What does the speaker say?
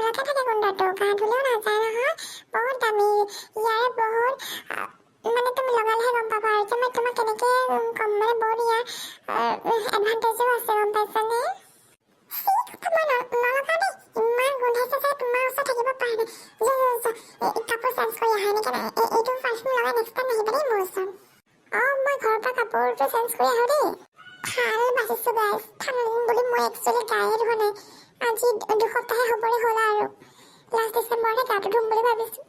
ভালকে থাকে গোন্ধটো, গা ধুলেও নাযায় নহয়, বহুত দামী। ইয়াৰে বহুত মানে তুমি লগালেহে গম পাবা আৰু যে মই তোমাক কেনেকে কম, মানে বহুত ইয়াৰ এডভান্টেজো আছে, গম পাইছানে? মই নলগা দেই, ইমান গোন্ধাইছে যে তোমাৰ ওচৰত থাকিব পৰা নাই। কাপোৰ চেঞ্জ কৰি আহা নেকি? এইটো পাৰফিউম লগাই নেক্সট টাইম আহিবা দেই মোৰ ওচৰত। মই ঘৰৰ পৰা কাপোৰটো চেঞ্জ কৰি আহো দেই। ভাল বাচিছো গাইজ, ঠাণ্ডা দিন বুলি মই একচুৱেলি গায়ে ধোৱা নাই। আজি 2 সপ্তাহে হ'বৰে হ'ল আৰু লাষ্ট ডিচেম্বৰতে গাটো ধুম বুলি ভাবিছো।